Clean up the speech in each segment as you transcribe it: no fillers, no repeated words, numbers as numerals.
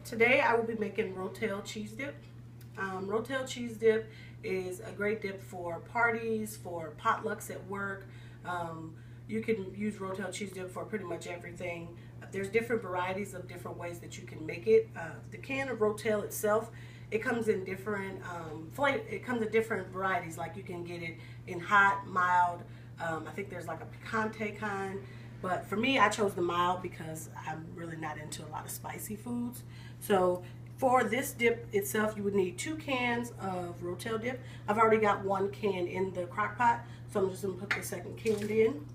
Today I will be making Rotel cheese dip. Rotel cheese dip is a great dip for parties, for potlucks at work. You can use Rotel cheese dip for pretty much everything. There's different varieties of different ways that you can make it. The can of Rotel itself, it comes in different it comes in different varieties. Like you can get it in hot, mild. I think there's like a picante kind. But for me, I chose the mild because I'm really not into a lot of spicy foods. So for this dip itself, you would need 2 cans of Rotel dip. I've already got 1 can in the crock pot, so I'm just going to put the second can in.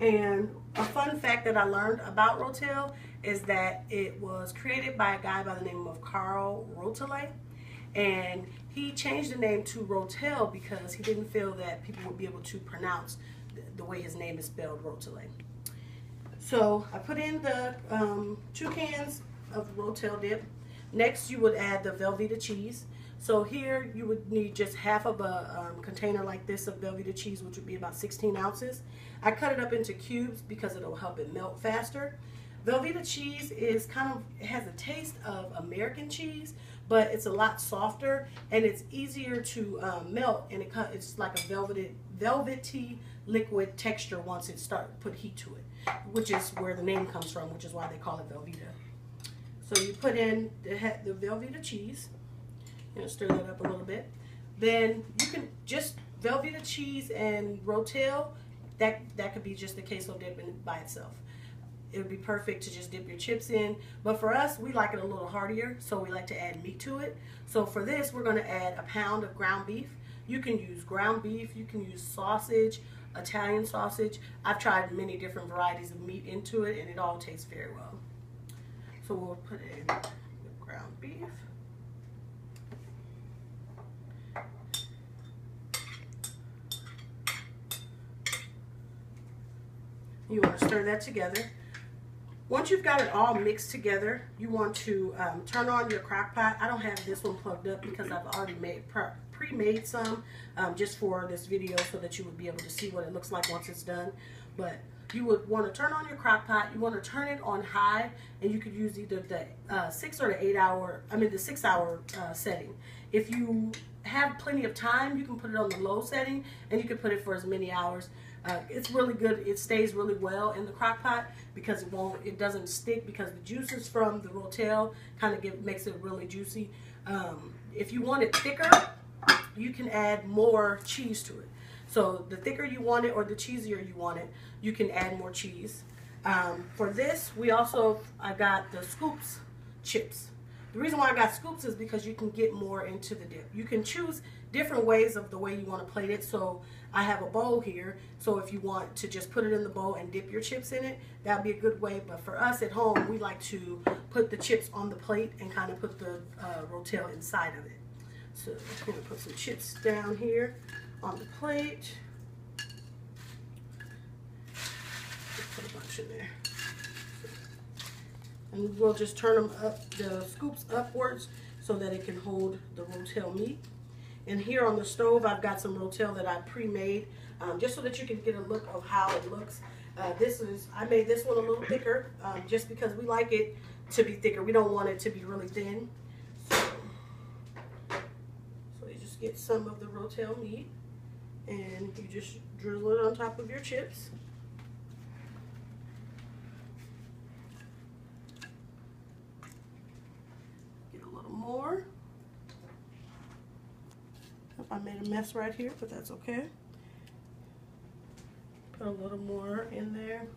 And a fun fact that I learned about Rotel is that it was created by a guy by the name of Carl Rotele. And he changed the name to Rotel because he didn't feel that people would be able to pronounce the way his name is spelled, Rotele. So I put in the 2 cans of Rotel dip. Next you would add the Velveeta cheese. So here you would need just half of a container like this of Velveeta cheese, which would be about 16 ounces. I cut it up into cubes because it'll help it melt faster. Velveeta cheese is it has a taste of American cheese, but it's a lot softer and it's easier to melt, and it's like a velvety liquid texture once it put heat to it, which is where the name comes from, which is why they call it Velveeta. So you put in the Velveeta cheese, stir that up a little bit. Then you can just Velveeta cheese and Rotel, that could be just a queso dip by itself. It would be perfect to just dip your chips in. But for us, we like it a little heartier, so we like to add meat to it. So for this, we're going to add a pound of ground beef. You can use ground beef, you can use sausage, Italian sausage. I've tried many different varieties of meat into it, and it all tastes very well. So we'll put in the ground beef. You want to stir that together. Once you've got it all mixed together, you want to turn on your crock pot. I don't have this one plugged up because I've already pre-made some just for this video so that you would be able to see what it looks like once it's done. But you would want to turn on your crock pot. You want to turn it on high, and you could use either the 6 or the 8 hour, the 6 hour setting. If you have plenty of time, you can put it on the low setting, and you can put it for as many hours. It's really good. It stays really well in the crock pot because it doesn't stick, because the juices from the Rotel kind of makes it really juicy. If you want it thicker, you can add more cheese to it. So the thicker you want it or the cheesier you want it, you can add more cheese. For this, I got the Scoops chips. The reason why I got Scoops is because you can get more into the dip. You can choose different ways of the way you want to plate it. So I have a bowl here. So if you want to just put it in the bowl and dip your chips in it, that would be a good way. But for us at home, we like to put the chips on the plate and kind of put the Rotel inside of it. So I'm going to put some chips down here on the plate. Put a bunch in there. And we'll just turn them up, the Scoops upwards, so that it can hold the Rotel meat. And here on the stove, I've got some Rotel that I pre-made, just so that you can get a look of how it looks. I made this one a little thicker, just because we like it to be thicker. We don't want it to be really thin. So you just get some of the Rotel meat, and you just drizzle it on top of your chips. More. I made a mess right here, but that's okay. Put a little more in there.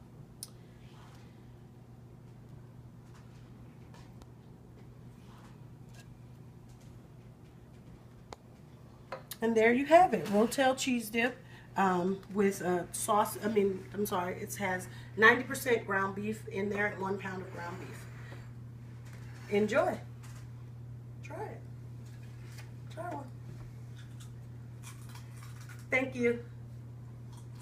And there you have it, Rotel cheese dip with sauce. It has 90% ground beef in there and 1 pound of ground beef. Enjoy. Try it. Try one. Thank you.